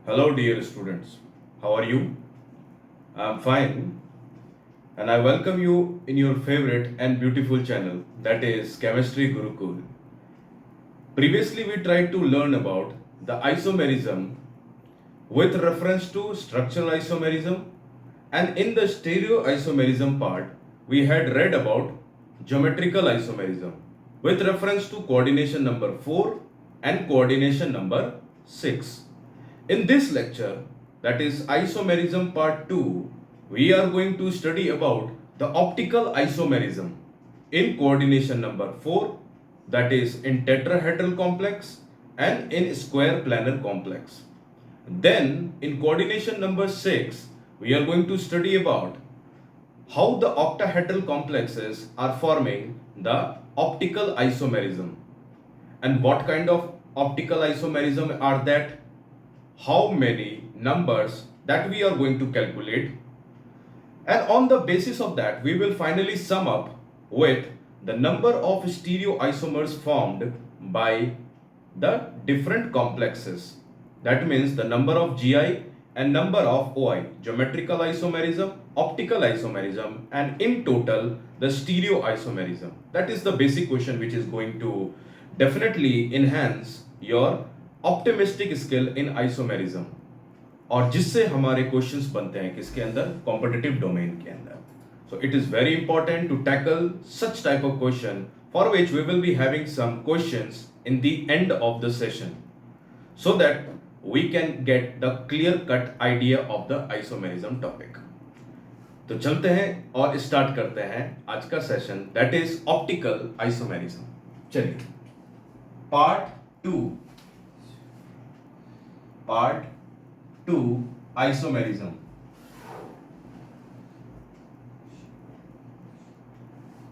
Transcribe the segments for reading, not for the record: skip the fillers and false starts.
Hello, dear students. How are you? I'm fine, and I welcome you in your favorite and beautiful channel, that is Chemistry Gurukul. Previously, we tried to learn about the isomerism with reference to structural isomerism, and in the stereoisomerism part, we had read about geometrical isomerism with reference to coordination number 4 and coordination number 6. In this lecture, that is isomerism part 2, we are going to study about the optical isomerism in coordination number 4, that is in tetrahedral complex and in square planar complex. Then in coordination number 6, we are going to study about how the octahedral complexes are forming the optical isomerism and what kind of optical isomerism are that, how many numbers that we are going to calculate, and on the basis of that we will finally sum up with the number of stereoisomers formed by the different complexes. That means the number of GI and number of OI, geometrical isomerism, optical isomerism, and in total the stereoisomerism. That is the basic question which is going to definitely enhance your optimistic skill in isomerism और जिससे हमारे questions बनते हैं किसके अंदर, competitive domain के अंदर. So it is very important to tackle such type of question for which we will be having some questions in the end of the session so that we can get the clear cut idea of the isomerism topic. तो चलते हैं और start करते हैं आज का session, that is optical isomerism. चलिए part two isomerism.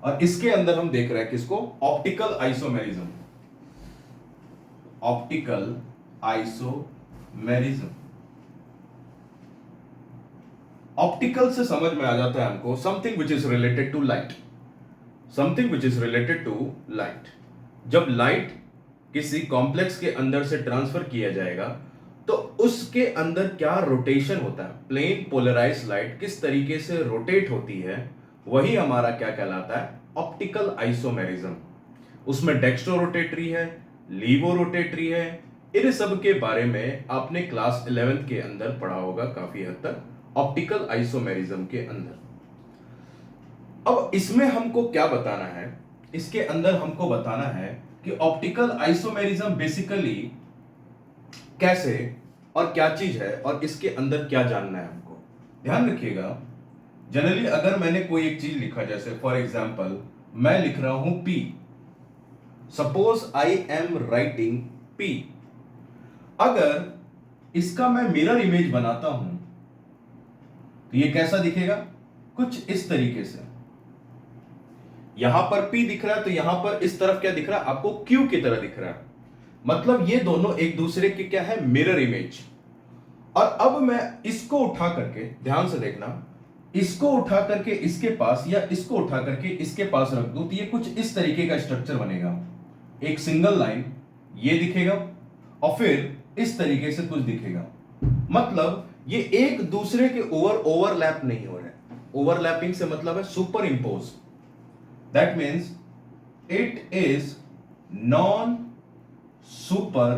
और इसके अंदर हम देख रहे हैं किसको, optical isomerism. Optical isomerism. Optical से समझ में आ जाता है हमको something which is related to light. Something which is related to light. जब लाइट किसी कॉम्प्लेक्स के अंदर से ट्रांसफर किया जाएगा तो उसके अंदर क्या रोटेशन होता है, प्लेन पोलराइज लाइट किस तरीके से रोटेट होती है, वही हमारा क्या कहलाता है, ऑप्टिकल आइसोमेरिज्म. उसमें डेक्स्ट्रो रोटेटरी है, लीवो रोटेटरी है. इन सब के बारे में आपने क्लास 11th के अंदर पढ़ा होगा काफी हद तक ऑप्टिकल आइसोमेरिज्म के अंदर. अब इसमें हमको क्या बताना है, इसके अंदर हमको बताना है कि ऑप्टिकल आइसोमेरिज्म बेसिकली कैसे और क्या चीज है और इसके अंदर क्या जानना है हमको. ध्यान रखिएगा, जनरली अगर मैंने कोई एक चीज लिखा, जैसे फॉर एग्जांपल मैं लिख रहा हूं P, suppose I am writing P. अगर इसका मैं मिरर इमेज बनाता हूं तो ये कैसा दिखेगा, कुछ इस तरीके से. यहां पर P दिख रहा है तो यहां पर इस तरफ क्या दिख रहा है आपको, Q की तरह दिख रहा है. मतलब ये दोनों एक दूसरे के क्या है, मिरर इमेज. और अब मैं इसको उठा करके, ध्यान से देखना, इसको उठा करके इसके पास या इसको उठा करके इसके पास रख दूं तो ये कुछ इस तरीके का स्ट्रक्चर बनेगा. एक सिंगल लाइन ये दिखेगा और फिर इस तरीके से कुछ दिखेगा. मतलब ये एक दूसरे के ओवरलैप नहीं हो रहे. ओवरलैपिंग से मतलब है super impose. That means it is non super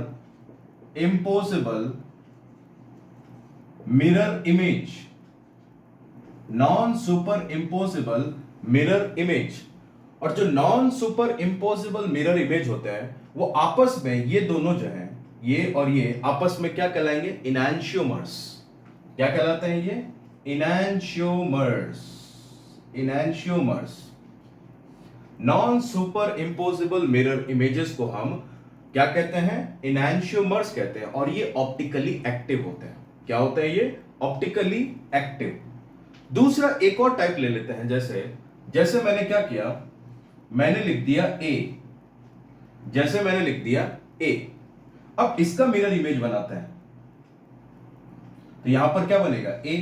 imposable mirror image. Non superimposable mirror image. और जो non superimposable mirror image होते हैं वो आपस में, ये दोनों जो हैं, ये और ये आपस में क्या कहलाएंगे, इनैंशियोमर्स. क्या कहलाते हैं ये, enantiomers. Enantiomers. Non superimposable mirror images को हम क्या कहते हैं, इनैंशियोमर्स कहते हैं. और ये ऑप्टिकली एक्टिव होते हैं. क्या होते हैं ये, ऑप्टिकली एक्टिव. दूसरा एक और टाइप ले लेते हैं, जैसे मैंने क्या किया, मैंने लिख दिया A. जैसे मैंने लिख दिया A. अब इसका मिरर इमेज बनाते हैं तो यहां पर क्या बनेगा, A.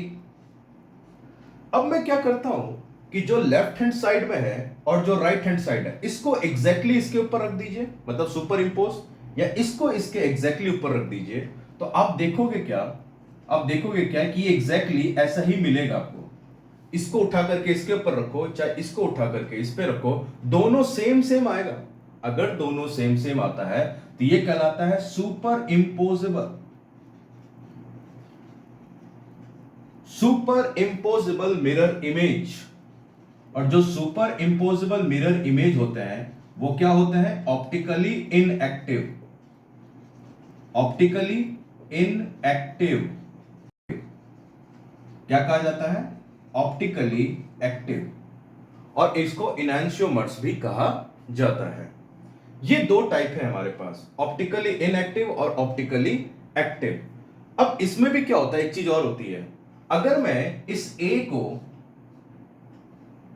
अब मैं क्या करता हूं कि जो लेफ्ट हैंड साइड में है और जो राइट हैंड साइड है इसको एग्जैक्टली इसके ऊपर रख दीजिए, मतलब सुपर इंपोज, या इसको इसके एग्जैक्टली ऊपर रख दीजिए. तो आप देखोगे क्या अब देखोगे क्या कि एग्जैक्टली ऐसा ही मिलेगा आपको। इसको उठा करके इसके ऊपर रखो, चाहे इसको उठा करके इस पे रखो, दोनों सेम सेम आएगा। अगर दोनों सेम सेम आता है तो ये कहलाता है super imposable. Super imposable mirror image. और जो सुपर इम्पोजेबल मिरर इमेज होते हैं वो क्या होते हैं? Optically inactive. ऑप्टिकली इनएक्टिव क्या कहा जाता है? Optically active. और इसको इनैंशियोमर्स भी कहा जाता है। ये दो टाइप है हमारे पास, ऑप्टिकली इनएक्टिव और ऑप्टिकली एक्टिव। अब इसमें भी क्या होता है, एक चीज और होती है। अगर मैं इस ए को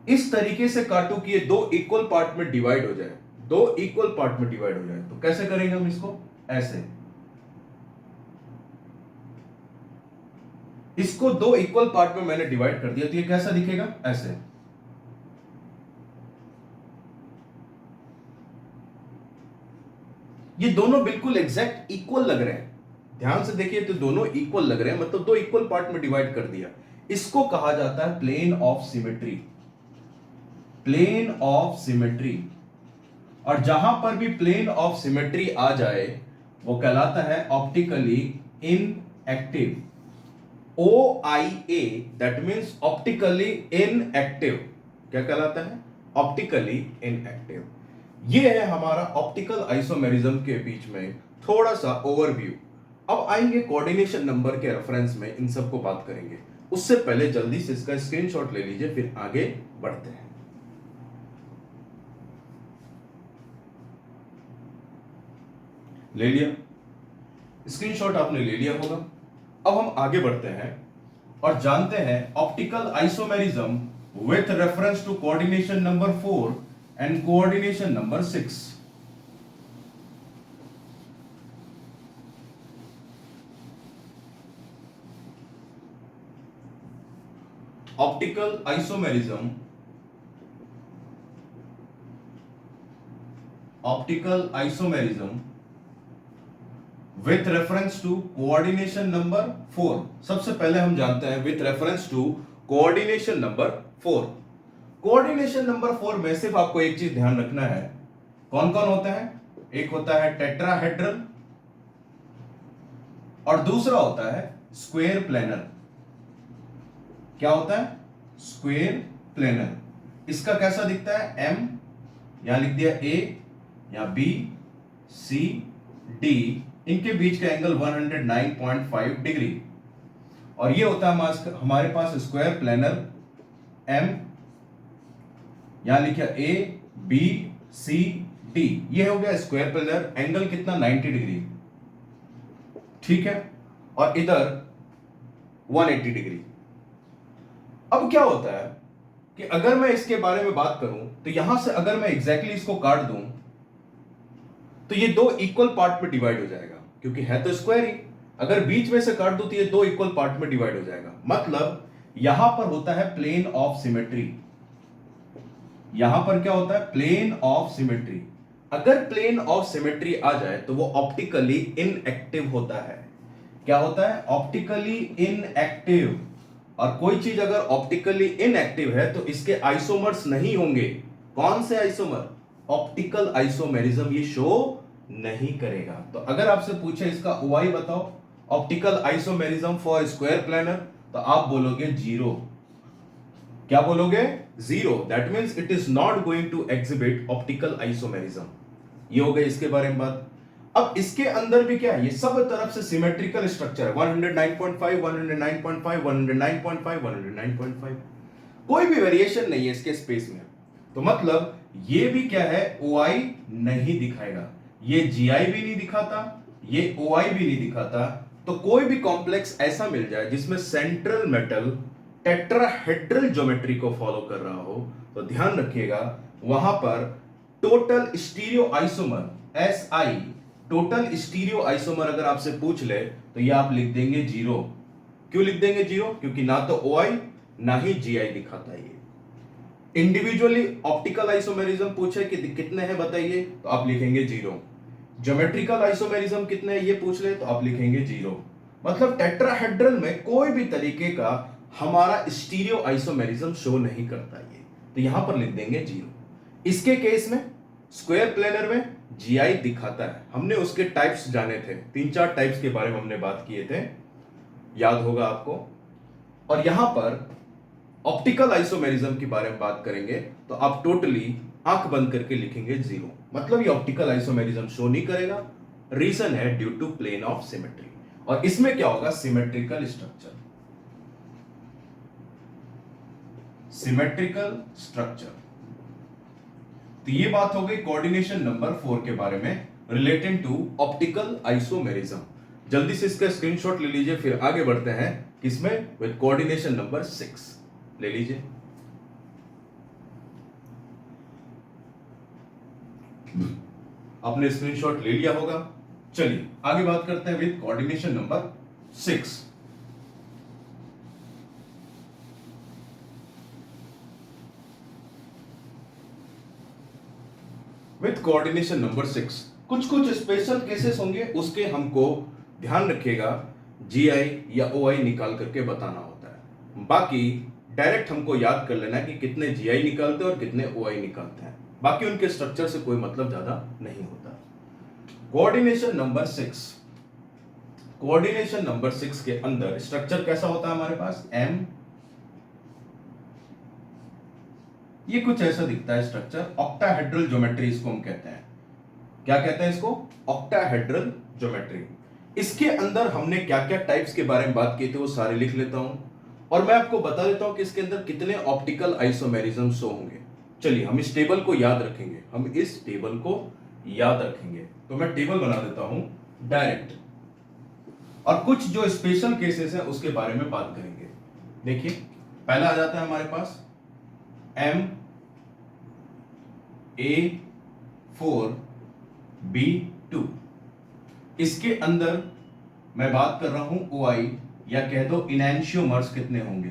इस तरीके से काटूं कि ये दो इक्वल पार्ट में डिवाइड हो जाए, दो इक्वल पार्ट में डिवाइड हो जाए, तो कैसे करेंगे हम इसको? ऐसे। इसको दो इक्वल पार्ट में मैंने डिवाइड कर दिया तो ये कैसा दिखेगा? ऐसे। ये दोनों बिल्कुल एग्जैक्ट इक्वल लग रहे हैं। ध्यान से देखिए तो दोनों इक्वल लग रहे हैं, मतलब दो इक्वल पार्ट में डिवाइड कर दिया। इसको कहा जाता है plane of symmetry. Plane of symmetry. और जहां पर भी प्लेन ऑफ सिमेट्री आ जाए वो कहलाता है optically inactive. OIA, that means optically inactive. क्या कहलाता है? Optically inactive. ये है हमारा ऑप्टिकल आइसोमेरिज्म के बीच में थोड़ा सा ओवरव्यू। अब आएंगे कोऑर्डिनेशन नंबर के रेफरेंस में, इन सब को बात करेंगे। उससे पहले जल्दी से इसका स्क्रीनशॉट ले लीजिए, फिर आगे बढ़ते हैं। ले लिया? स्क्रीनशॉट आपने ले लिया होगा। अब हम आगे बढ़ते हैं और जानते हैं optical isomerism with reference to coordination number 4 and coordination number 6। Optical isomerism, optical isomerism with reference to coordination number 4। सबसे पहले हम जानते हैं with reference to coordination number 4। Coordination number 4 में सिर्फ आपको एक चीज ध्यान रखना है। कौन कौन होता है? एक होता है टेट्राहेड्रल और दूसरा होता है स्क्वायर प्लेनर। क्या होता है? Square planar. इसका कैसा दिखता है? एम, यहां लिख दिया ए, यहां बी, सी, डी, इनके बीच का एंगल 109.5 डिग्री। और ये होता है हमारे पास स्क्वायर प्लेनर एम, यहां लिखा ए बी सी डी, ये हो गया स्क्वायर प्लेनर। एंगल कितना? 90 डिग्री। ठीक है। और इधर 180 डिग्री। अब क्या होता है कि अगर मैं इसके बारे में बात करूं तो यहां से अगर मैं एग्जैक्टली इसको काट दूं तो ये दो इक्वल पार्ट में डिवाइड हो जाएगा, क्योंकि है तो स्क्वायर ही। अगर बीच में से काट दूं तो ये दो इक्वल पार्ट में डिवाइड हो जाएगा। मतलब यहां पर होता है प्लेन ऑफ सिमेट्री। यहां पर क्या होता है? Plane of symmetry. अगर प्लेन ऑफ सिमेट्री आ जाए तो वो ऑप्टिकली इनएक्टिव होता है। क्या होता है? Optically inactive. और कोई चीज अगर ऑप्टिकली इनएक्टिव है तो इसके आइसोमर्स नहीं होंगे। कौन से आइसोमर? ऑप्टिकल आइसोमेरिज्म ये शो नहीं करेगा। तो अगर आपसे पूछे इसका OI बताओ, optical isomerism for square planar, तो आप बोलोगे 0। क्या बोलोगे? 0। That means it is not going to exhibit optical isomerism. ये हो गया इसके बारे में बात। अब इसके अंदर भी क्या है? ये सब तरफ से सिमेट्रिकल स्ट्रक्चर है। 109.5, 109.5, 109.5, 109.5, कोई भी वेरिएशन नहीं है इसके स्पेस में। तो मतलब ये भी क्या है? OI नहीं दिखाएगा। ये GI भी नहीं दिखाता, ये OI भी नहीं दिखाता। तो कोई भी कॉम्प्लेक्स ऐसा मिल जाए जिसमें सेंट्रल मेटल टेट्राहेड्रल ज्योमेट्री को फॉलो कर रहा हो, तो ध्यान रखिएगा वहां पर total stereo isomer SI, total stereo isomer अगर आपसे पूछ ले तो ये आप लिख देंगे 0। क्यों लिख देंगे 0? क्योंकि ना तो OI ना ही GI दिखाता है। ये इंडिविजुअली ऑप्टिकल आइसोमेरिज्म पूछे कि कितने हैं बताइए, तो आप लिखेंगे 0। ज्योमेट्रिकल आइसोमेरिज्म कितने हैं ये पूछ ले तो आप लिखेंगे 0। मतलब टेट्राहेड्रल में कोई भी तरीके का हमारा स्टीरियो आइसोमेरिज्म शो नहीं करता ये, तो यहां पर लिख देंगे 0। इसके केस में स्क्वायर प्लेनर में जीआई दिखाता है। हमने उसके टाइप्स जाने थे, 3-4 टाइप्स के बारे में हमने बात किए थे, याद होगा आपको। और यहां पर ऑप्टिकल आइसोमेरिज्म के बारे में बात करेंगे तो आप टोटली आंख बंद करके लिखेंगे 0, मतलब ये ऑप्टिकल आइसोमेरिज्म शो नहीं करेगा। रीजन है due to plane of symmetry. और इसमें क्या होगा, सिमेट्रिकल स्ट्रक्चर, सिमेट्रिकल स्ट्रक्चर। तो ये बात हो गई कोऑर्डिनेशन नंबर 4 के बारे में रिलेटेड टू ऑप्टिकल आइसोमेरिज्म। जल्दी से इसका स्क्रीनशॉट ले लीजिए, फिर आगे बढ़ते हैं किसमें, विद कोऑर्डिनेशन नंबर 6 ले लीजिए। आपने स्क्रीनशॉट ले लिया होगा। चलिए आगे बात करते हैं with coordination number 6। With coordination number 6 कुछ कुछ स्पेशल केसेस होंगे, उसके हमको ध्यान रखिएगा, जीआई या ओआई निकाल करके बताना होता है। बाकी डायरेक्ट हमको याद कर लेना है कि कितने जीआई निकालते हैं और कितने ओआई निकालते हैं, बाकी उनके स्ट्रक्चर से कोई मतलब ज्यादा नहीं होता। कोऑर्डिनेशन नंबर 6, कोऑर्डिनेशन नंबर 6 के अंदर स्ट्रक्चर कैसा होता है हमारे पास, एम, ये कुछ ऐसा दिखता है स्ट्रक्चर। ऑक्टाहेड्रल ज्योमेट्री इसको हम कहते हैं। क्या कहते हैं इसको, ऑक्टाहेड्रल ज्योमेट्री। इसके अंदर हमने क्या क्या टाइप्स के बारे में बात की थी वो सारे लिख लेता हूं, और मैं आपको बता देता हूं कि इसके अंदर कितने ऑप्टिकल आइसोमेरिज्म शो होंगे। चलिए हम इस टेबल को याद रखेंगे, हम इस टेबल को याद रखेंगे। तो मैं टेबल बना देता हूं डायरेक्ट, और कुछ जो स्पेशल केसेस हैं उसके बारे में बात करेंगे। देखिए पहला आ जाता है हमारे पास MA4B2। इसके अंदर मैं बात कर रहा हूं OI, या कह दो इनैंशियोमर्स कितने होंगे,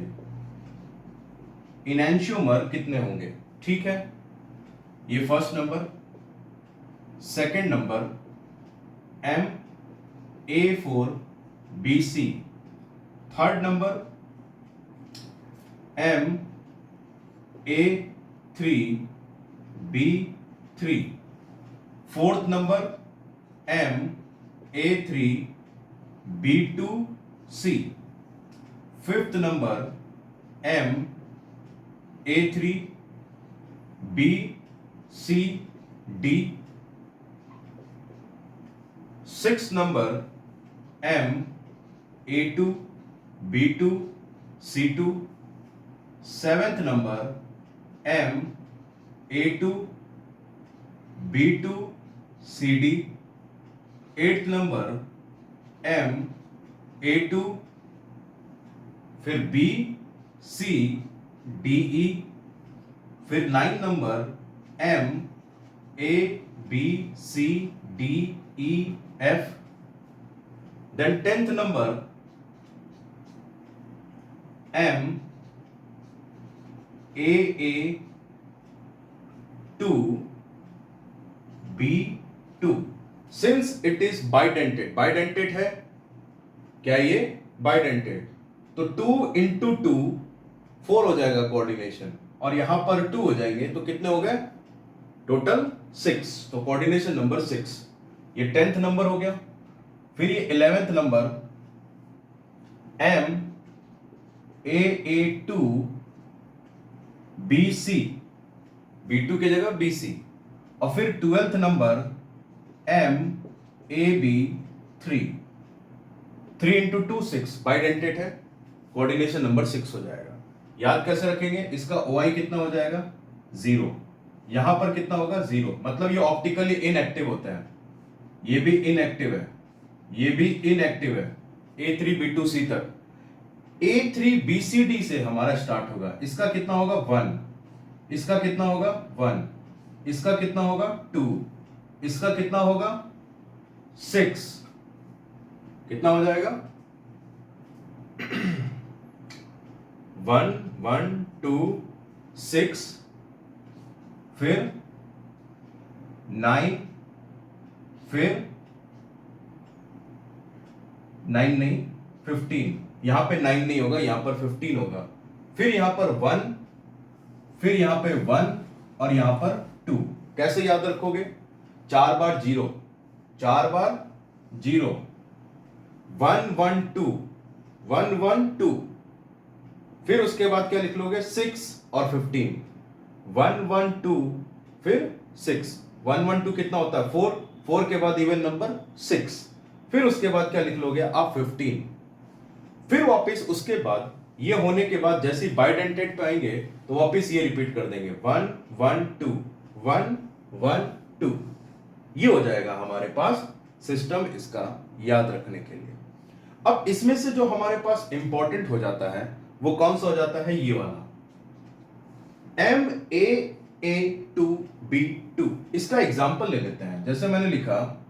इनैंशियोमर कितने होंगे, ठीक है। ये first number. Second number MA4BC। Third number MA3B3। Fourth number MA3B2C। Fifth number MA3BCD। Six number MA2B2C2। Seventh number MA2B2CD। Eighth number MA2, फिर BCDE। फिर ninth number MABCDEF। Then tenth number AA2B2। Since it is bidentate, bidentate है क्या ये, bidentate, तो 2 into 2 4 हो जाएगा coordination, और यहां पर 2 हो जाएंगे, तो कितने हो गए टोटल 6। तो कोऑर्डिनेशन नंबर 6, ये 10th नंबर हो गया। फिर ये 11th नंबर MAA2BC, B2 की जगह BC। और फिर 12th number MAB3। 3 into 2 6, bidentate है, कोऑर्डिनेशन नंबर 6 हो जाएगा। याद कैसे रखेंगे, इसका OI कितना हो जाएगा 0, यहां पर कितना होगा 0, मतलब ये ऑप्टिकली इनएक्टिव होता है, ये भी इनएक्टिव है, ये भी इनएक्टिव है, A3B2C तक। A3BCD से हमारा स्टार्ट होगा, इसका कितना होगा 1, इसका कितना होगा 1, इसका कितना होगा 2, इसका कितना होगा 6, कितना हो जाएगा 1 1 2 6, फिर 9, फिर 9 नहीं 15, यहां पे 9 नहीं होगा, यहां पर 15 होगा, फिर यहां पर 1, फिर यहां पे 1 और यहां पर 2। कैसे याद रखोगे? 4 बार 0, 4 बार 0, 1 1 2, 1 1 2, फिर उसके बाद क्या लिख लोगे? 6 और 15, 1 1 2, फिर 6, 1 1 2 कितना होता है? 4, 4 के बाद इवन नंबर 6, फिर उसके बाद क्या लिख लोगे आप? 15, फिर वापस उसके बाद ये होने के बाद जैसे ही बाइडेंटेड पे आएंगे तो वापस ये रिपीट कर देंगे 1 1 2, 1 1 2। ये हो जाएगा हमारे पास सिस्टम इसका याद रखने के लिए। अब इसमें से जो हमारे पास इंपॉर्टेंट हो जाता है वो कौन सा हो जाता है? ये वाला MAA2B2। इसका एग्जांपल ले लेते हैं। जैसे मैंने लिखा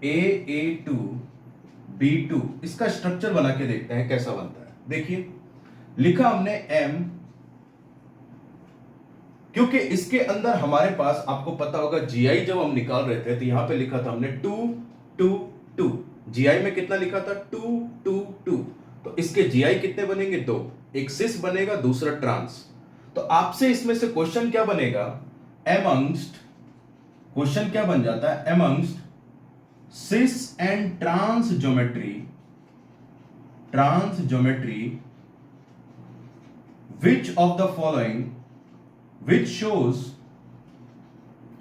MAA2B2, इसका स्ट्रक्चर बना के देखते हैं कैसा बनता है। देखिए लिखा हमने M, क्योंकि इसके अंदर हमारे पास आपको पता होगा GI जब हम निकाल रहे थे तो यहां पे लिखा था हमने 2 2 2। GI में कितना लिखा था? 2 2 2। तो इसके GI कितने बनेंगे? 2, एक सिस बनेगा, दूसरा ट्रांस। तो आपसे इसमें से क्वेश्चन क्या बनेगा? एमंगस्ट, क्वेश्चन क्या बन जाता है? Amongst cis and trans geometry which of the following which shows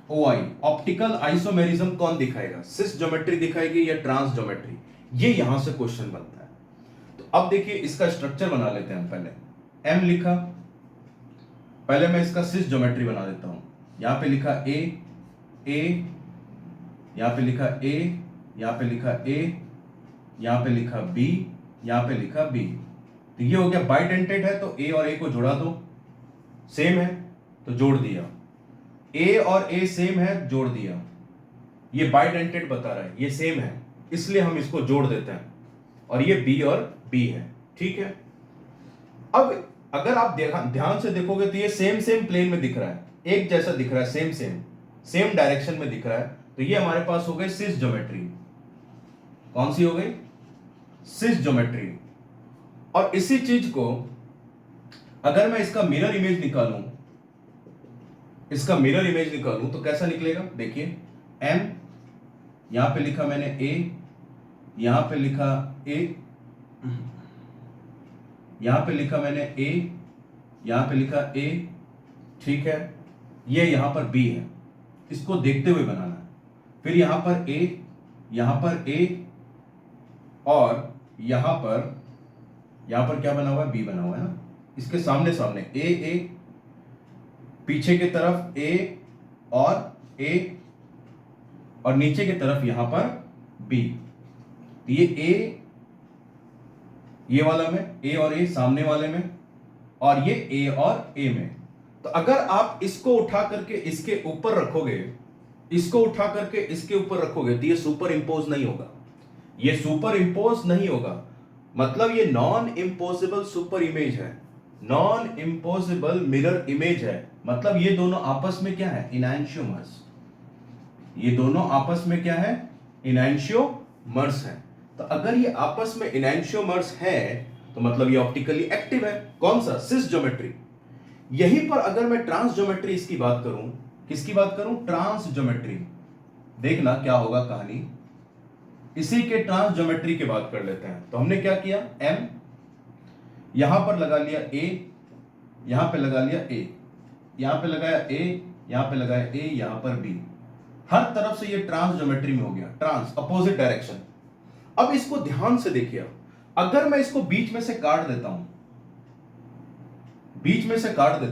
OI, optical isomerism कौन दिखाएगा? सिस ज्योमेट्री दिखाएगी या ट्रांस ज्योमेट्री? ये यहां से क्वेश्चन बनता है। तो अब देखिए इसका स्ट्रक्चर बना लेते हैं हम। पहले M लिखा, पहले मैं इसका सिस ज्योमेट्री बना देता हूं। यहां पे लिखा A, यहां पे लिखा A, यहां पे लिखा A, यहां पे लिखा B, यहां पे लिखा B। तो ये हो गया बाइडेंटेड है तो A और A को जोड़ा दो, सेम है तो जोड़ दिया। A और A सेम है, जोड़ दिया। ये बाइडेंटेड बता रहा है, ये सेम है, इसलिए हम इसको जोड़ देते हैं। और ये B और B है, ठीक है। अब अगर आप ध्यान से देखोगे तो ये सेम सेम प्लेन में दिख रहा है, एक जैसा दिख रहा है, सेम डायरेक्शन में दिख रहा है। तो ये हमारे पास हो गई सिस ज्योमेट्री। कौन सी हो गई? सिस ज्योमेट्री। और इसी चीज को अगर मैं इसका मिरर इमेज निकालूं, तो कैसा निकलेगा? देखिए M, यहां पे लिखा मैंने A, यहां पे लिखा A, यहां पे लिखा मैंने A, यहां पे लिखा A, ठीक है। ये यहां पर B है, इसको देखते हुए बनाना है। फिर यहां पर A, यहां पर A, और यहां पर क्या बना हुआ है? B बना हुआ है ना। इसके सामने A, पीछे की तरफ A और नीचे की तरफ यहां पर B। तो ये A, ये वाला में A और A सामने वाले में, और ये A और A में। तो अगर आप इसको उठा करके इसके ऊपर रखोगे, तो ये सुपर इंपोज नहीं होगा। मतलब ये नॉन इंपोजिबल सुपर इमेज है, नॉन इंपोजिबल मिरर इमेज है। मतलब ये दोनों आपस में क्या है? इनैंशियोमर्स। ये दोनों आपस में क्या है? इनैंशियोमर्स है। तो अगर ये आपस में इनैंशियोमर्स है तो मतलब ये ऑप्टिकली एक्टिव है। कौन सा? सिस ज्योमेट्री। यहीं पर अगर मैं ट्रांस ज्योमेट्री इसकी बात करूं, किसकी बात करूं? Trans geometry. देखना क्या होगा कहानी। इसी के ट्रांस ज्योमेट्री की बात कर लेते हैं। तो हमने क्या किया? M, यहां पर लगा लिया A, यहां पे लगा लिया A, यहां पे लगाया A, यहां पे लगाया A, यहां पर B। हर तरफ से ये ट्रांस ज्योमेट्री में हो गया, ट्रांस अपोजिट डायरेक्शन। अब इसको ध्यान से देखिए, अगर मैं इसको बीच में से काट देता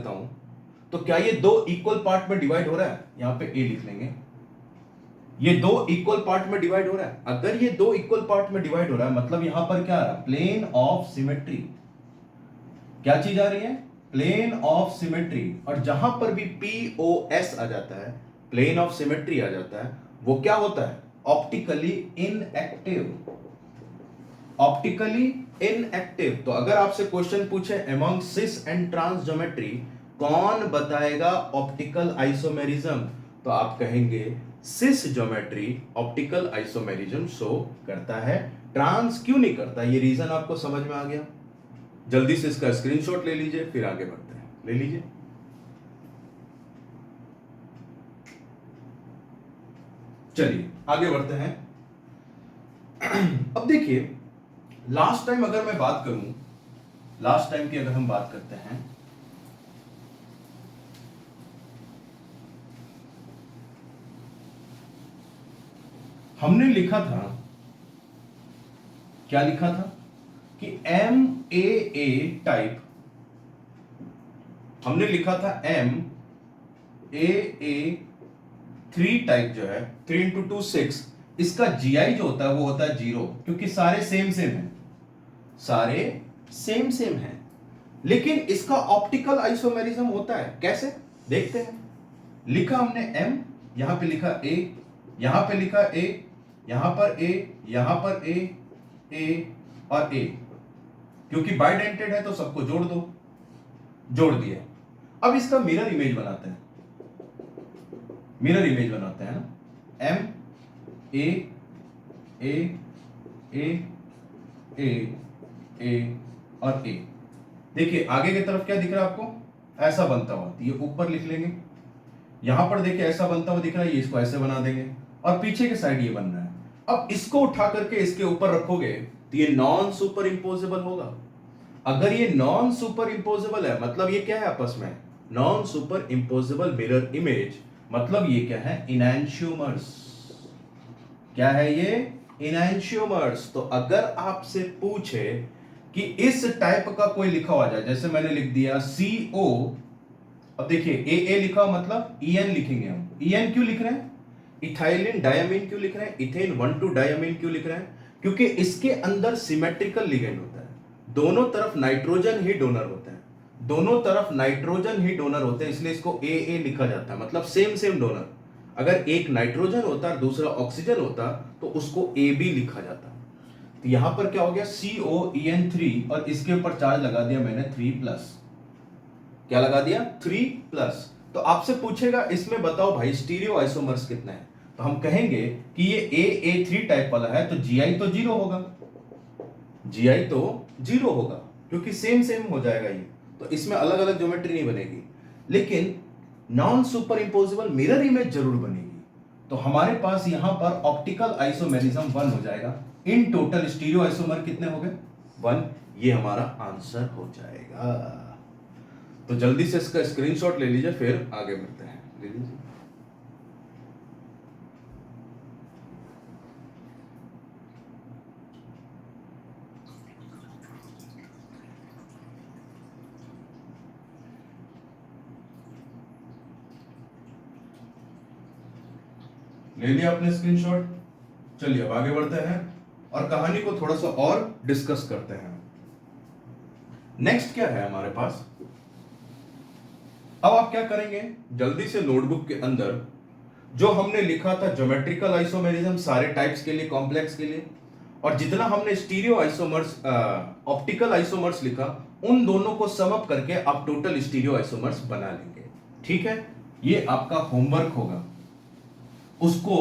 हूं, तो क्या ये दो इक्वल पार्ट में डिवाइड हो रहा है? यहां पे A लिख लेंगे। ये दो इक्वल पार्ट में डिवाइड हो रहा है। अगर ये दो इक्वल पार्ट में डिवाइड हो रहा है मतलब यहां पर क्या आ रहा है? Plane of symmetry. क्या चीज आ रही है? Plane of symmetry. और जहां पर भी POS आ जाता है, प्लेन ऑफ सिमेट्री आ जाता है, वो क्या होता है? Optically inactive. तो अगर आपसे क्वेश्चन पूछे among cis and trans geometry कौन बताएगा ऑप्टिकल आइसोमेरिज्म, तो आप कहेंगे cis geometry optical isomerism show करता है, ट्रांस क्यों नहीं करता? ये रीजन आपको समझ में आ गया? जल्दी से इसका स्क्रीनशॉट ले लीजिए, फिर आगे बढ़ते हैं। ले लीजिए। चलिए आगे बढ़ते हैं। अब देखिए, लास्ट टाइम अगर मैं बात करूं, लास्ट टाइम की अगर हम बात करते हैं, हमने लिखा था, क्या लिखा था कि एम ए टाइप, हमने लिखा था एम ए 3 टाइप जो है 3 इंटू 2 6, इसका जीआई जो होता है वो होता है 0, क्योंकि सारे सेम सेम हैं, सारे सेम सेम हैं। लेकिन इसका ऑप्टिकल आइसोमेरिज्म होता है, कैसे देखते हैं। लिखा हमने एम, यहां पे लिखा ए, यहां पे लिखा ए, यहां पर ए, यहां पर ए और ए, क्योंकि बाइडेंटेड है तो सबको जोड़ दो, जोड़ दिया। अब इसका मिरर इमेज बनाते हैं, मिरर इमेज बनाते हैं ना, एम ए और ए। देखिए आगे की तरफ क्या दिख रहा है आपको, ऐसा बनता हुआ, ये ऊपर लिख लेंगे। यहां पर देखिए ऐसा बनता हुआ दिख रहा है, ये इसको ऐसे बना देंगे, और पीछे के साइड ये बन रहा है। अब इसको उठा करके इसके ऊपर रखोगे तो ये नॉन सुपर इंपोजेबल होगा। अगर ये नॉन सुपर इंपोजेबल है, मतलब ये क्या है आपस में, नॉन सुपर इंपोजेबल मिरर इमेज, मतलब ये क्या है, इनैंशियोमर्स। क्या है ये, इनैंशियोमर्स। तो अगर आपसे पूछे कि इस टाइप का कोई लिखा हुआ जाए, जैसे मैंने लिख दिया CO, अब देखिए ए लिखा हुआ मतलब EN लिखेंगे हम। EN क्यों लिख रहे हैं, इथाइलिन डायमीन क्यों लिख रहे हैं, इथेन 1,2 डायमीन क्यों लिख रहे हैं, क्योंकि इसके अंदर सिमेट्रिकल लिगेंड होता है, दोनों तरफ नाइट्रोजन ही डोनर होते हैं, दोनों तरफ नाइट्रोजन ही डोनर होते हैं, इसलिए इसको ए लिखा जाता है, मतलब सेम सेम डोनर। अगर एक नाइट्रोजन होता और दूसरा ऑक्सीजन होता तो उसको AB लिखा जाता। तो यहां पर क्या हो गया, COEN3, और इसके ऊपर चार्ज लगा दिया मैंने 3+। क्या लगा दिया, 3+। तो आपसे पूछेगा इसमें बताओ भाई स्टीरियो आइसोमर्स कितने हैं, तो हम कहेंगे कि ये A3 टाइप वाला है, तो GI तो 0 होगा, GI तो 0 होगा, क्योंकि सेम सेम हो जाएगा ये, तो इसमें अलग अलग ज्योमेट्री नहीं बनेगी। लेकिन नॉन सुपर इंपोजिबल मिरर इमेज जरूर बनेगी। तो हमारे पास यहां पर ऑप्टिकल आइसोमेरिज्म 1 हो जाएगा। इन टोटल स्टीरियो आइसोमर कितने हो गए, 1। ये हमारा आंसर हो जाएगा। तो जल्दी से इसका स्क्रीनशॉट ले लीजिए, फिर आगे बढ़ते हैं। ले लीजिए। ले लिया आपने स्क्रीनशॉट। चलिए अब आगे बढ़ते हैं और कहानी को थोड़ा सा और डिस्कस करते हैं। नेक्स्ट क्या है हमारे पास, अब आप क्या करेंगे, जल्दी से नोटबुक के अंदर जो हमने लिखा था ज्योमेट्रिकल आइसोमेरिज्म सारे टाइप्स के लिए, कॉम्प्लेक्स के लिए, और जितना हमने स्टीरियो आइसोमर्स ऑप्टिकल आइसोमर्स लिखा, उन दोनों को सम अप करके आप टोटल स्टीरियो आइसोमर्स बना लेंगे। ठीक है, ये आपका होमवर्क होगा, उसको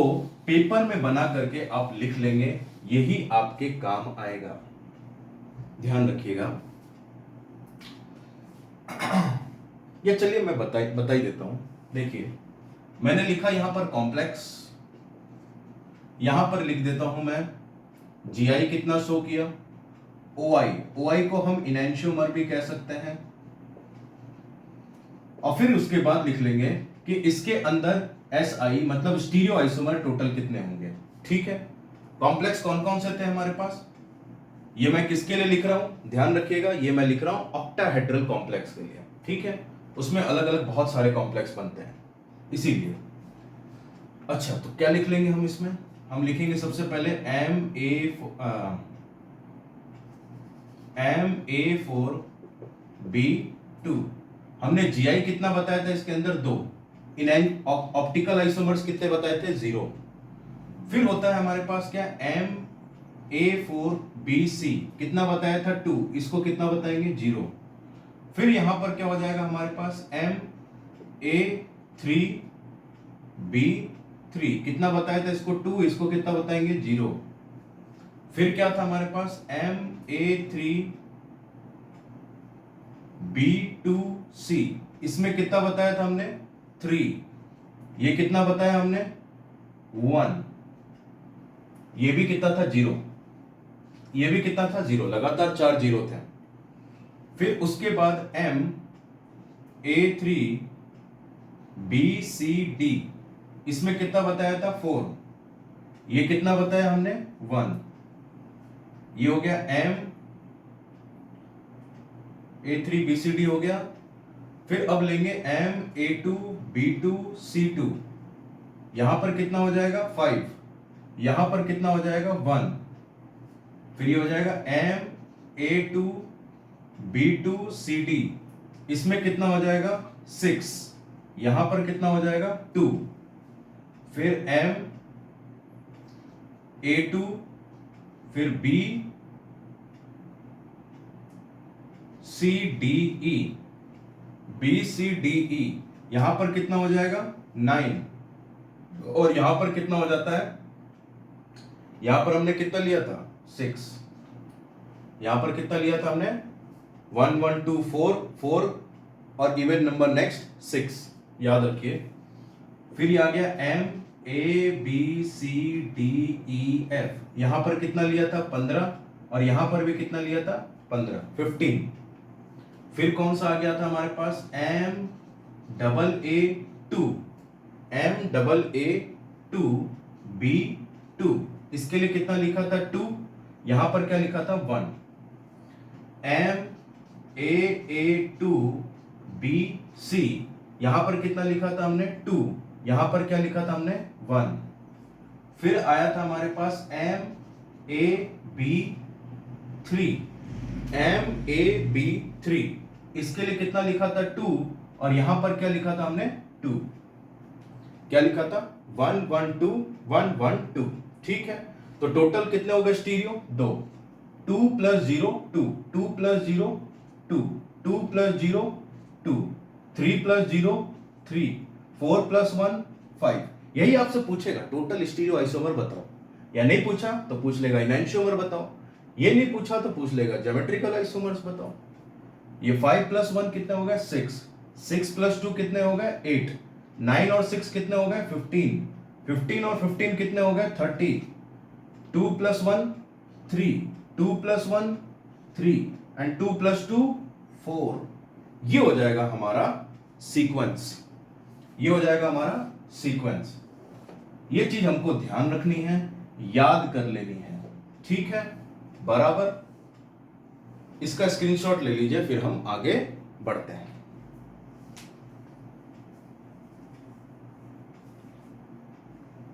पेपर में बना करके आप लिख लेंगे, यही आपके काम आएगा, ध्यान रखिएगा। या चलिए मैं बता ही देता हूं। देखिए मैंने लिखा यहां पर कॉम्प्लेक्स, यहां पर लिख देता हूं मैं GI कितना शो किया, OI को हम इनैंशियोमर भी कह सकते हैं, और फिर उसके बाद लिख लेंगे कि इसके अंदर SI मतलब स्टीरियो आइसोमर टोटल कितने होंगे। ठीक है, कॉम्प्लेक्स कौन कौन से थे हमारे पास, ये मैं किसके लिए लिख रहा हूं, ध्यान रखिएगा, ये मैं लिख रहा हूं ऑक्टाहेड्रल कॉम्प्लेक्स के लिए। ठीक है, उसमें अलग अलग बहुत सारे कॉम्प्लेक्स बनते हैं, इसीलिए। अच्छा तो क्या लिख लेंगे हम इसमें, हम लिखेंगे सबसे पहले MA4B2। हमने GI कितना बताया था इसके अंदर, 2। इन ऑप्टिकल आइसोमर्स कितने बताए थे, 0। फिर होता है हमारे पास क्या, MA4BC कितना बताया था, 2। इसको कितना बताएंगे, 0। फिर यहां पर क्या हो जाएगा हमारे पास, MA3B3 3, कितना बताया था इसको 2, इसको कितना बताएंगे 0। फिर क्या था हमारे पास Ma3B2C, इसमें कितना बताया था हमने 3, ये कितना बताया हमने 1, ये भी कितना था 0, ये भी कितना था 0, लगातार 4 जीरो थे। फिर उसके बाद Ma3BCD, इसमें कितना बताया था 4, ये कितना बताया हमने 1, ये हो गया Ma3BCD हो गया। फिर अब लेंगे Ma2B2C2, यहां पर कितना हो जाएगा 5, यहां पर कितना हो जाएगा 1, फिर ये हो जाएगा Ma2B2CD, इसमें कितना हो जाएगा 6, यहां पर कितना हो जाएगा 2, फिर Ma2, फिर BCDE, यहां पर कितना हो जाएगा 9, और यहां पर कितना हो जाता है, यहां पर हमने कितना लिया था 6, यहां पर कितना लिया था हमने 1 1 2 4 4, और इवन नंबर नेक्स्ट 6, याद रखिए। फिर ये आ गया MABCDEF, यहां पर कितना लिया था 15, और यहां पर भी कितना लिया था 15, 15। फिर कौन सा आ गया था हमारे पास MAA2B2, इसके लिए कितना लिखा था 2, यहां पर क्या लिखा था 1, MAA2BC, यहां पर कितना लिखा था हमने 2, यहां पर क्या लिखा था हमने 1। फिर आया था हमारे पास MAB3, इसके लिए कितना लिखा था 2, और यहां पर क्या लिखा था हमने 2, क्या लिखा था 1 1 2 1 1 2, ठीक है। तो टोटल कितने हो गए स्टीरियो 2, 2 + 0 2, 2 + 0 2, 2 + 0 2, 3 + 0 3, 4 + 1 5। यही आपसे पूछेगा टोटल स्टीरियो आइसोमर बताओ, या नहीं पूछा तो पूछ लेगा इनैंशियोमर बताओ, ये नहीं पूछा तो पूछ लेगा ज्योमेट्रिकल आइसोमर्स बताओ। ये 5 + 1 कितने हो गए 6, 6 + 2 कितने हो गए 8, 9 और 6 कितने हो गए 15, 15 और 15 कितने हो गए 30, 2 + 1 3, 2 + 1 3, एंड 2 + 2 4। ये हो जाएगा हमारा सीक्वेंस, ये हो जाएगा हमारा सीक्वेंस। ये चीज हमको ध्यान रखनी है, याद कर लेनी है, ठीक है बराबर। इसका स्क्रीनशॉट ले लीजिए, फिर हम आगे बढ़ते हैं।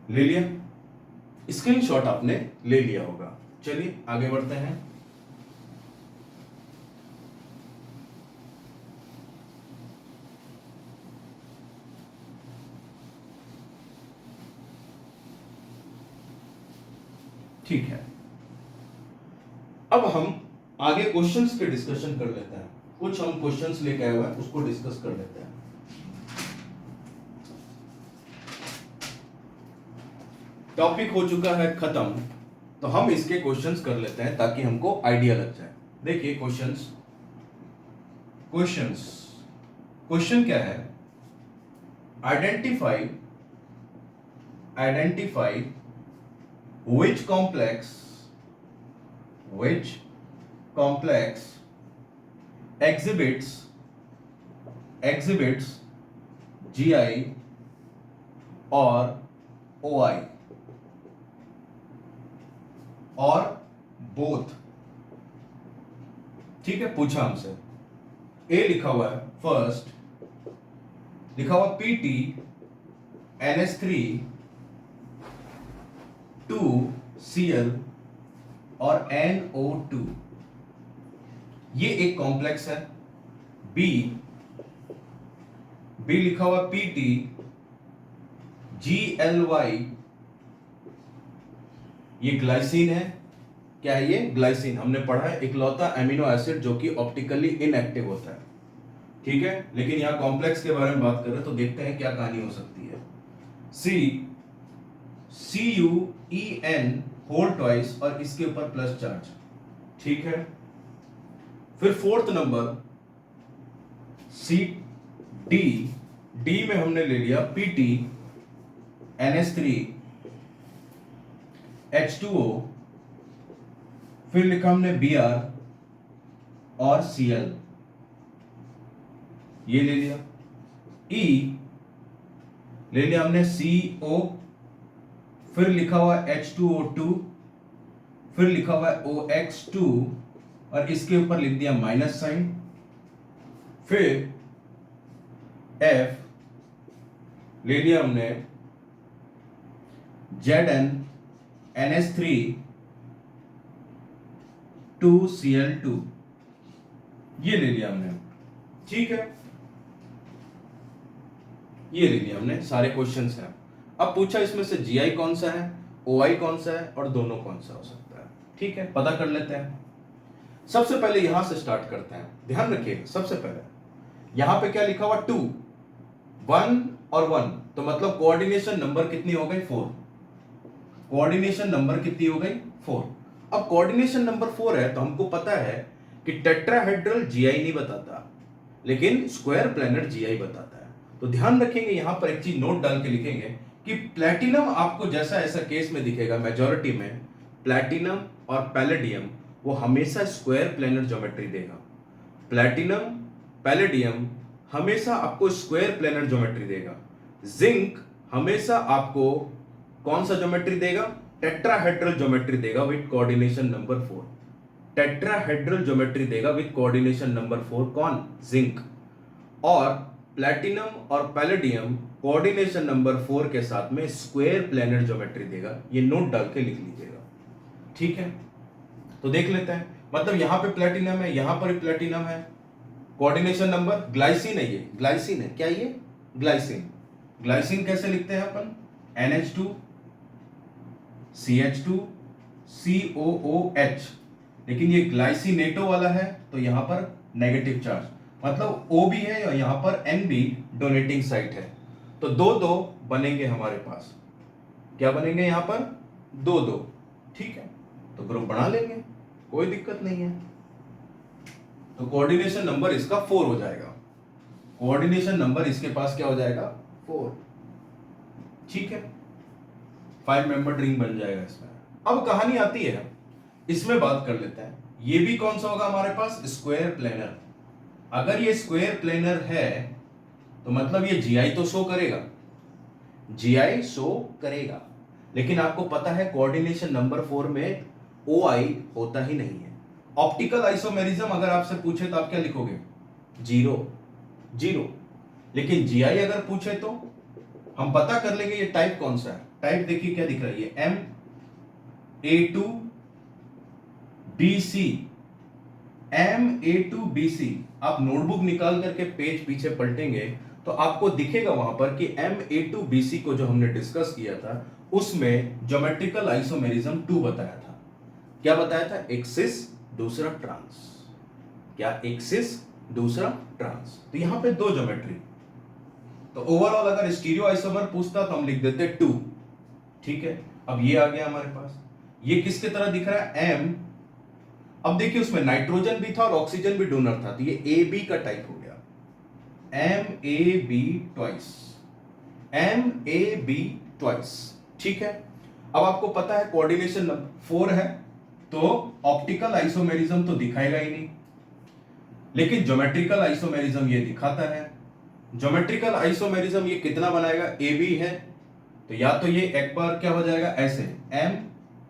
ले लिया स्क्रीनशॉट, आपने ले लिया होगा। चलिए आगे बढ़ते हैं। ठीक है, अब हम आगे क्वेश्चंस पे डिस्कशन कर लेते हैं। कुछ हम क्वेश्चंस लेके आए हुए हैं, उसको डिस्कस कर लेते हैं। टॉपिक हो चुका है खत्म, तो हम इसके क्वेश्चंस कर लेते हैं ताकि हमको आइडिया लग जाए। देखिए क्वेश्चंस, क्वेश्चन क्या है, identify which complex exhibits GI or OI और बोथ। ठीक है, पूछा हमसे, ए लिखा हुआ है फर्स्ट, लिखा हुआ PT NH3 2Cl और NO2, ये एक कॉम्प्लेक्स है। बी लिखा हुआ PT GLY, ये ग्लाइसिन है। क्या है ये? ग्लाइसिन। हमने पढ़ा है इकलौता एमिनो एसिड जो कि ऑप्टिकली इनएक्टिव होता है, ठीक है। लेकिन यहां कॉम्प्लेक्स के बारे में बात कर रहे हैं, तो देखते हैं क्या कहानी हो सकती है। सी CuEn होल ट्वाइस और इसके ऊपर प्लस चार्ज, ठीक है। फिर फोर्थ नंबर CD, डी में हमने ले लिया PT NH3 H2O, फिर लिखा हमने Br और Cl, ये ले लिया। E ले लिया हमने CO, फिर लिखा हुआ H2O2, फिर लिखा हुआ OX2 और इसके ऊपर लिख दिया माइनस साइन। फिर F ले लिया हमने Zn NH3 2Cl2, ये ले लिया हमने, ठीक है। ये ले लिया हमने, सारे क्वेश्चंस हैं। अब पूछा इसमें से GI कौन सा है, OI कौन सा है और दोनों कौन सा हो सकता है, ठीक है, पता कर लेते हैं। सबसे पहले यहां से स्टार्ट करते हैं, ध्यान रखिएगा। सबसे पहले यहां पे क्या लिखा हुआ 2, 1 और 1, तो मतलब कोऑर्डिनेशन नंबर कितनी हो गई 4। कोऑर्डिनेशन नंबर कितनी हो गई 4। अब कोऑर्डिनेशन नंबर 4 है तो हमको पता है कि टेट्राहेड्रल GI नहीं बताता, लेकिन स्क्वायर प्लैनर GI बताता है। तो ध्यान रखेंगे यहां पर एक चीज नोट डाल के लिखेंगे कि प्लैटिनम आपको जैसा ऐसा केस में दिखेगा, मेजॉरिटी में प्लैटिनम और पैलेडियम वो हमेशा स्क्वायर प्लैनर ज्योमेट्री देगा। प्लैटिनम पैलेडियम हमेशा आपको स्क्वायर प्लैनर ज्योमेट्री देगा। जिंक हमेशा आपको कौन सा ज्योमेट्री देगा, टेट्राहेड्रल ज्योमेट्री देगा with coordination number 4। Tetrahedral geometry देगा विद कोऑर्डिनेशन नंबर 4, कौन, जिंक। और प्लैटिनम और पैलेडियम कोऑर्डिनेशन नंबर 4 के साथ में स्क्वायर प्लैनर ज्योमेट्री देगा। ये नोट डाल के लिख लीजिएगा, ठीक है। तो देख लेते हैं, मतलब यहां पे प्लैटिनम है, यहां पर प्लैटिनम है, कोऑर्डिनेशन नंबर ग्लाइसिन है, ये ग्लाइसिन है, क्या ये ग्लाइसिन। ग्लाइसिन कैसे लिखते हैं अपन, NH2 CH2 COOH, लेकिन ये ग्लाइसिनेटो वाला है तो यहां पर नेगेटिव चार्ज, मतलब O भी है और यहां पर N भी डोनेटिंग साइट है। तो 2-2 बनेंगे हमारे पास, क्या बनेंगे यहां पर 2-2, ठीक है। तो ग्रुप बना लेंगे, कोई दिक्कत नहीं है। तो कोऑर्डिनेशन नंबर इसका 4 हो जाएगा। कोऑर्डिनेशन नंबर इसके पास क्या हो जाएगा 4, ठीक है। 5 मेंबर रिंग बन जाएगा इसमें। अब कहानी आती है, इसमें बात कर लेते हैं, ये भी कौन सा होगा हमारे पास, स्क्वायर प्लेनर। अगर ये स्क्वायर प्लेनर है तो मतलब ये GI तो शो करेगा, GI शो करेगा, लेकिन आपको पता है कोऑर्डिनेशन नंबर 4 में OI होता ही नहीं है। ऑप्टिकल आइसोमेरिज्म अगर आपसे पूछे तो आप क्या लिखोगे, 0 0। लेकिन GI अगर पूछे तो हम पता कर लेंगे ये टाइप कौन सा है। टाइप देखिए क्या दिख रहा है, ये MA2BC, MA2BC। आप नोटबुक निकाल करके पेज पीछे पलटेंगे तो आपको दिखेगा वहां पर कि MA2BC को जो हमने डिस्कस किया था उसमें ज्योमेट्रिकल आइसोमेरिज्म 2 बताया था। क्या बताया था, एक्सिस दूसरा ट्रांस, क्या एक्सिस दूसरा ट्रांस। तो यहां पे 2 ज्योमेट्री। तो ओवरऑल अगर स्टीरियो आइसोमर पूछता तो हम लिख देते 2, ठीक है। अब ये आ गया हमारे पास, ये किसके तरह दिख रहा है, M। अब देखिए उसमें नाइट्रोजन भी था और ऑक्सीजन भी डोनर था, तो ये AB का टाइप हो गया, MAB ट्वाइस, MAB ट्वाइस, ठीक है। अब आपको पता है कोऑर्डिनेशन 4 है तो ऑप्टिकल आइसोमेरिज्म तो दिखाएगा ही नहीं, लेकिन ज्योमेट्रिकल आइसोमेरिज्म ये दिखाता है। ज्योमेट्रिकल आइसोमेरिज्म ये कितना बनाएगा, AB है तो या तो ये एक बार क्या हो जाएगा ऐसे, M,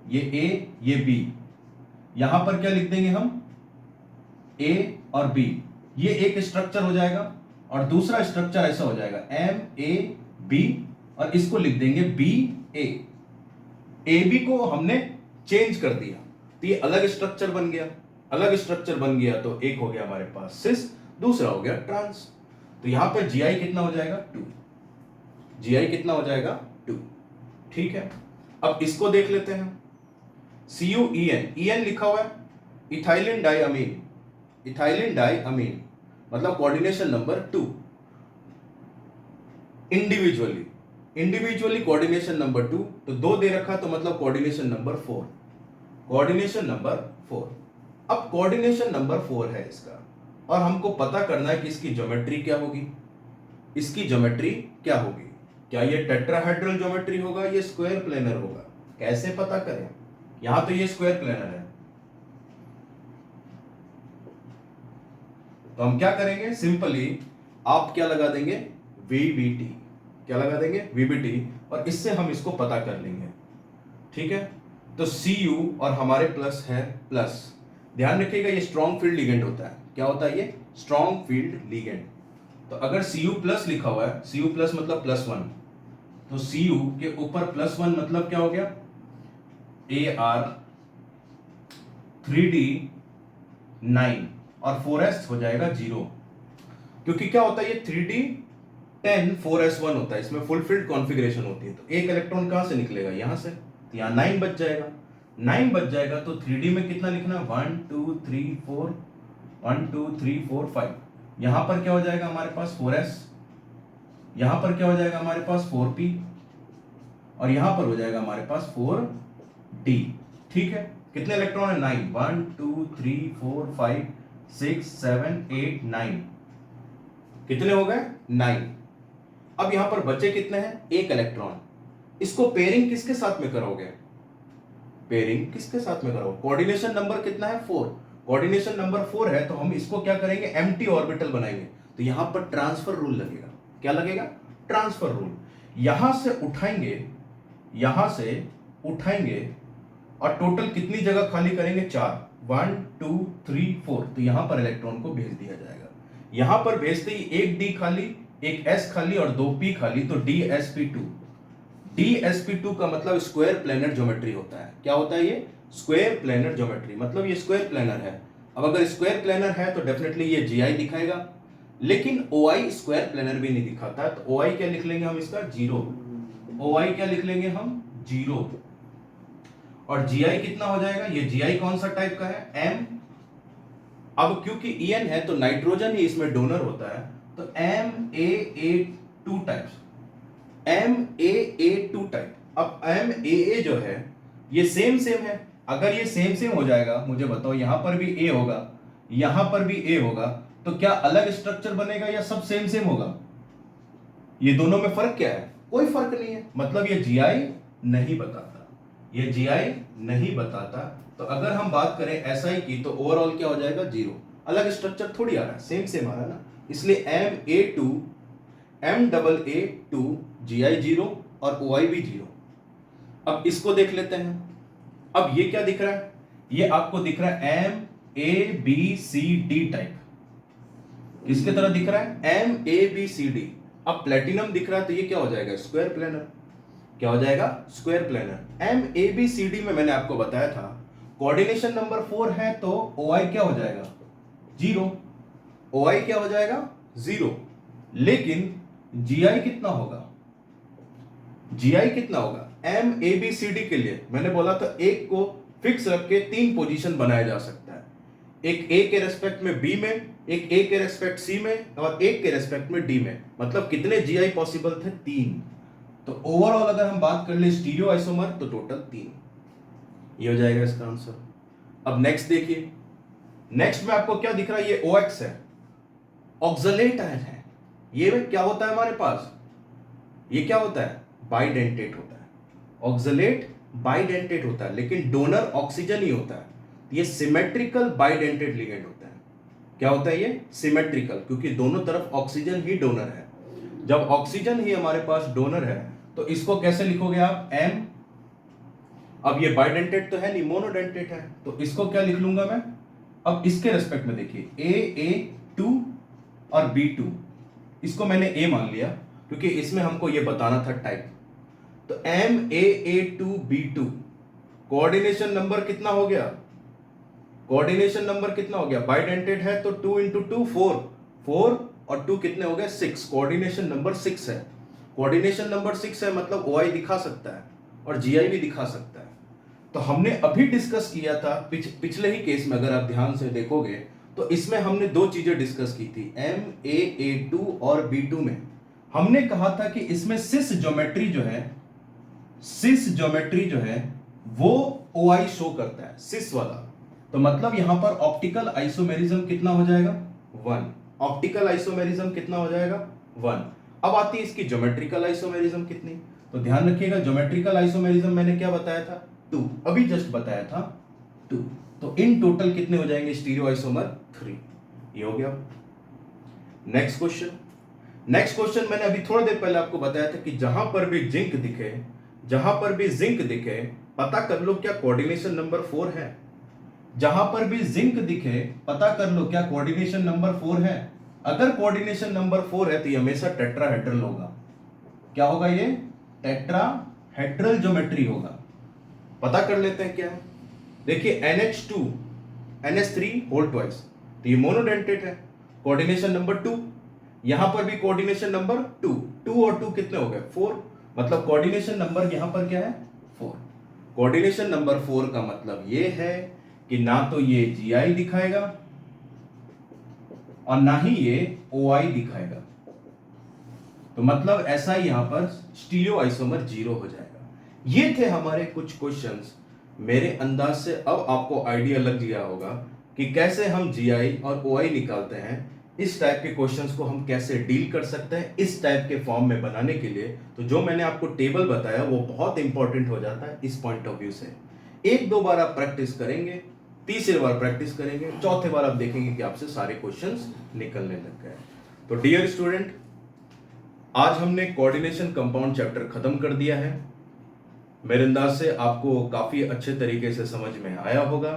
ये A, ये B, यहां पर क्या लिख देंगे हम, A और B, ये एक स्ट्रक्चर हो जाएगा और दूसरा स्ट्रक्चर ऐसा हो जाएगा MAB और इसको लिख देंगे BA। AB को हमने चेंज कर दिया तो ये अलग स्ट्रक्चर बन गया, अलग स्ट्रक्चर बन गया तो एक हो गया हमारे पास सिस, दूसरा हो गया ट्रांस। तो यहां पर GI कितना हो जाएगा 2, GI कितना हो जाएगा 2, ठीक है। अब इसको देख लेते हैं, CuEn, EN लिखा हुआ है इथाइलिन डाइअमीन, इथाइलिन डाइअमीन मतलब coordination number 2। Individually individually coordination number 2, तो 2 दे रखा तो मतलब कोऑर्डिनेशन नंबर 4, कोऑर्डिनेशन नंबर 4। अब कोऑर्डिनेशन नंबर 4 है इसका, और हमको पता करना है कि इसकी ज्योमेट्री क्या होगी। इसकी ज्योमेट्री क्या होगी? क्या ये टेट्राहेड्रल ज्योमेट्री होगा, ये स्क्वायर प्लेनर होगा? कैसे पता करें? यहां तो ये स्क्वायर प्लेनर है, तो हम क्या करेंगे, सिंपली आप क्या लगा देंगे, VBT, क्या लगा देंगे, VBT, और इससे हम इसको पता कर लेंगे। ठीक है, तो Cu और हमारे प्लस है प्लस, ध्यान रखिएगा ये स्ट्रॉन्ग फील्ड लिगेंड होता है। क्या होता है ये? Strong field ligand. तो अगर Cu प्लस लिखा हुआ है, Cu प्लस मतलब +1, तो Cu के ऊपर +1 मतलब क्या हो गया, AR 3D 9 और 4s हो जाएगा 0, क्योंकि क्या होता है ये 3D 10 4s1 होता है, इसमें फुल फील्ड कॉन्फ़िगरेशन होती है। तो एक इलेक्ट्रॉन कहां से निकलेगा, यहां से, तो यहां 9 बच जाएगा। 9 बच जाएगा तो 3D में कितना लिखना है, 1 2 3 4, 1 2 3 4 5। यहां पर क्या हो जाएगा हमारे पास 4s, यहां पर क्या हो जाएगा हमारे पास 4p, और यहां पर हो जाएगा हमारे पास 4d। ठीक है, कितने इलेक्ट्रॉन है, 9, 1 2 3 4 5 6 7 8 9, कितने हो गए, 9। अब यहां पर बचे कितने हैं, एक इलेक्ट्रॉन। इसको पेयरिंग किसके साथ में करोगे, पेयरिंग किसके साथ में करोगे, कोऑर्डिनेशन नंबर कितना है, 4, कोऑर्डिनेशन नंबर 4 है, तो हम इसको क्या करेंगे, एम्प्टी ऑर्बिटल बनाएंगे। तो यहां पर ट्रांसफर रूल लगेगा। क्या लगेगा, ट्रांसफर रूल। यहां से उठाएंगे, यहां से उठाएंगे, और टोटल कितनी जगह खाली करेंगे, 4, 1 2 3 4, तो यहां पर इलेक्ट्रॉन को भेज दिया जाएगा। यहां पर भेजते ही एक डी खाली, एक s खाली और 2 p खाली, तो DsP2। DsP2 का मतलब स्क्वायर प्लेनर ज्योमेट्री होता है। क्या होता है ये, स्क्वायर प्लेनर ज्योमेट्री, मतलब ये स्क्वायर प्लेनर है। अब अगर स्क्वायर प्लेनर है तो डेफिनेटली ये Gi दिखाएगा, लेकिन OI स्क्वायर प्लेनर भी नहीं दिखाता, तो OI क्या लिख लेंगे हम इसका, 0। OI क्या लिख लेंगे हम, 0। और Gi कितना हो जाएगा, ये Gi कौन सा टाइप का है, M। अब क्योंकि En है तो नाइट्रोजन ही इसमें डोनर होता है, तो MAA2 टाइप्स, MAA2 टाइप। अब MAA जो है ये सेम सेम है, अगर ये सेम सेम हो जाएगा, मुझे बताओ यहां पर भी A होगा, यहां पर भी A होगा, तो क्या अलग स्ट्रक्चर बनेगा या सब सेम सेम होगा? ये दोनों में फर्क क्या है, कोई फर्क नहीं है, मतलब ये Gi नहीं बताता, ये Gi नहीं बताता। तो अगर हम बात करें SI की, तो ओवरऑल क्या हो जाएगा, 0, अलग स्ट्रक्चर थोड़ी आ रहा है, सेम सेम आ रहा है ना, इसलिए MA2 MAA2 Gi 0 और OI भी 0। अब इसको देख लेते हैं, अब ये क्या दिख रहा है, ये आपको दिख रहा है MABCD टाइप, किसके तरह दिख रहा है, MABCD। अब प्लेटिनम दिख रहा है, तो ये क्या हो जाएगा, स्क्वायर प्लेनर। क्या हो जाएगा, स्क्वायर प्लेनर। MABCD में मैंने आपको बताया था कोऑर्डिनेशन नंबर 4 है, तो OI क्या हो जाएगा, 0। OI क्या हो जाएगा, 0। लेकिन Gi कितना होगा, Gi कितना होगा, MABCD के लिए मैंने बोला था एक को फिक्स रख के 3 पोजीशन बनाया जा सकता है, एक A के रेस्पेक्ट में B में, एक A के रेस्पेक्ट C में, और एक के रेस्पेक्ट में D में। मतलब कितने Gi पॉसिबल थे, 3। तो ओवरऑल अगर हम बात कर ले स्टीरियो आइसोमर, तो टोटल 3, ये हो जाएगा इसका आंसर। अब नेक्स्ट देखिए, नेक्स्ट में आपको क्या दिख रहा है, ये OX है, ऑक्सलेट आयन है। ये क्या होता है हमारे पास, ये क्या होता है, बाइडेंटेट होता है, ऑक्सलेट बाइडेंटेट होता है, लेकिन डोनर ऑक्सीजन ही होता है। ये सिमेट्रिकल बाइडेंटेट लिगेंड होता है। क्या होता है ये, सिमेट्रिकल, क्योंकि दोनों तरफ ऑक्सीजन ही डोनर है। जब ऑक्सीजन ही हमारे पास डोनर है, तो इसको कैसे लिखोगे आप, M। अब ये बाइडेंटेट तो है नहीं, मोनोडेंटेट है, तो इसको क्या लिख लूंगा मैं। अब इसके रेस्पेक्ट में देखिए, AA2 और B2, इसको मैंने A मान लिया क्योंकि इसमें हमको ये बताना था टाइप। तो MAA2B2 कोऑर्डिनेशन नंबर कितना हो गया, कोऑर्डिनेशन नंबर कितना हो गया, बाइडेंटेट है तो 2 इंटू 2 4, 4 और 2 कितने हो गए, 6। कोऑर्डिनेशन नंबर 6 है, कोऑर्डिनेशन नंबर 6 है, मतलब OI दिखा सकता है और Gi भी दिखा सकता है। तो हमने अभी डिस्कस किया था पिछले ही केस में, अगर आप ध्यान से देखोगे तो इसमें हमने 2 चीजें डिस्कस की थी, MAA2 और B2 में हमने कहा था कि इसमें सिस ज्योमेट्री जो है वो OI शो करता है, सिस वाला। तो मतलब यहां पर ऑप्टिकल आइसोमेरिज्म कितना हो जाएगा 1। ऑप्टिकल आइसोमेरिज्म कितना हो जाएगा 1। अब आती है इसकी ज्योमेट्रिकल आइसोमेरिज्म कितनी। तो ध्यान रखिएगा, ज्योमेट्रिकल आइसोमेरिज्म मैंने क्या बताया था 2, अभी जस्ट बताया था 2। तो इन टोटल कितने हो जाएंगे स्टीरियो आइसोमर 3। ये हो गया। नेक्स्ट क्वेश्चन मैंने अभी थोड़ी देर पहले आपको बताया था कि जहां पर भी जिंक दिखे पता कर लो क्या कोऑर्डिनेशन नंबर 4 है। जहां पर भी जिंक दिखे पता कर लो क्या कोऑर्डिनेशन नंबर 4 है। अगर कोऑर्डिनेशन नंबर 4 है तो ये हमेशा टेट्राहेड्रल होगा। क्या होगा ये टेट्राहेड्रल ज्योमेट्री होगा। पता कर लेते हैं क्या है। देखिए NH2 NH3 होल ट्वाइस, तो ये मोनोडेंटेट है। कोऑर्डिनेशन नंबर 2, यहां पर भी कोऑर्डिनेशन नंबर 2 और 2 कितने हो गए 4। मतलब कोऑर्डिनेशन नंबर यहां पर क्या है 4। कोऑर्डिनेशन नंबर 4 का मतलब ये है कि ना तो ये GI दिखाएगा और ना ही ये OI दिखाएगा। तो मतलब ऐसा ही यहां पर स्टीरियो आइसोमर 0 हो जाएगा। ये थे हमारे कुछ क्वेश्चंस। मेरे अंदाज से अब आपको आइडिया लग गया होगा कि कैसे हम GI और OI निकालते हैं। इस टाइप के क्वेश्चंस को हम कैसे डील कर सकते हैं इस टाइप के फॉर्म में बनाने के लिए। तो जो मैंने आपको टेबल बताया वो बहुत इंपॉर्टेंट हो जाता है इस पॉइंट ऑफ व्यू से। 1-2 बार आप प्रैक्टिस करेंगे, तीसरी बार प्रैक्टिस करेंगे, चौथे बार आप देखेंगे कि आपसे सारे क्वेश्चंस निकलने लग गए। तो डियर स्टूडेंट, आज हमने कोऑर्डिनेशन कंपाउंड चैप्टर खत्म कर दिया है। मेरे अंदाज से आपको काफी अच्छे तरीके से समझ में आया होगा।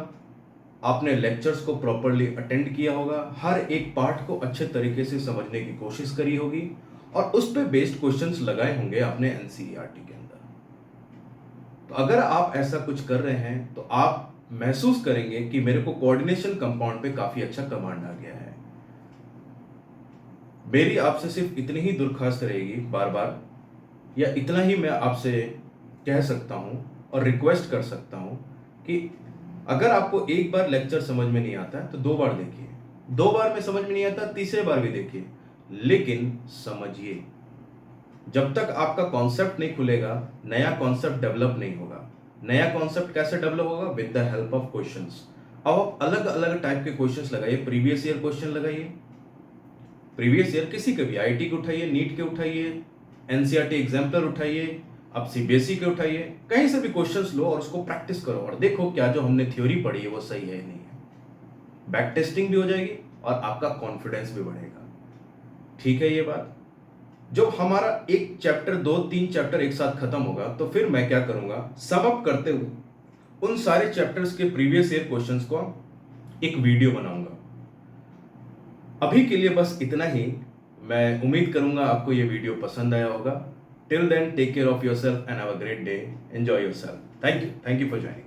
आपने लेक्चर्स को प्रॉपरली अटेंड किया होगा, हर एक पार्ट को अच्छे तरीके से समझने की कोशिश करी होगी और उस पे बेस्ड क्वेश्चंस लगाए होंगे आपने NCERT के अंदर। तो अगर आप ऐसा कुछ कर रहे हैं तो आप महसूस करेंगे कि मेरे को कोऑर्डिनेशन कंपाउंड पे काफी अच्छा कमांड आ गया है। मेरी आपसे सिर्फ इतनी ही दरख्वास्त रहेगी बार बार, या इतना ही मैं आपसे कह सकता हूं और रिक्वेस्ट कर सकता हूं कि अगर आपको एक बार लेक्चर समझ में नहीं आता है तो 2 बार देखिए, 2 बार में समझ में नहीं आता तीसरे बार भी देखिए, लेकिन समझिए। जब तक आपका कॉन्सेप्ट नहीं खुलेगा नया कॉन्सेप्ट डेवलप नहीं होगा। नया कॉन्सेप्ट कैसे डेवलप होगा with the help of questions. अब आप अलग अलग टाइप के क्वेश्चंस लगाइए, प्रीवियस ईयर क्वेश्चन लगाइए, प्रीवियस ईयर किसी के भी, IIT के उठाइए, नीट के उठाइए, NCERT एग्जाम्पलर उठाइए, आप CBSE के उठाइए, कहीं से भी क्वेश्चंस लो और उसको प्रैक्टिस करो और देखो क्या जो हमने थ्योरी पढ़ी है वो सही है नहीं है। बैक टेस्टिंग भी हो जाएगी और आपका कॉन्फिडेंस भी बढ़ेगा। ठीक है ये बात। जब हमारा एक चैप्टर 2-3 चैप्टर एक साथ खत्म होगा तो फिर मैं क्या करूंगा, सम अप करते हुए उन सारे चैप्टर्स के प्रीवियस ईयर क्वेश्चंस को एक वीडियो बनाऊंगा। अभी के लिए बस इतना ही। मैं उम्मीद करूंगा आपको ये वीडियो पसंद आया होगा। Till then take care of yourself and have a great day. Enjoy yourself. Thank you for joining.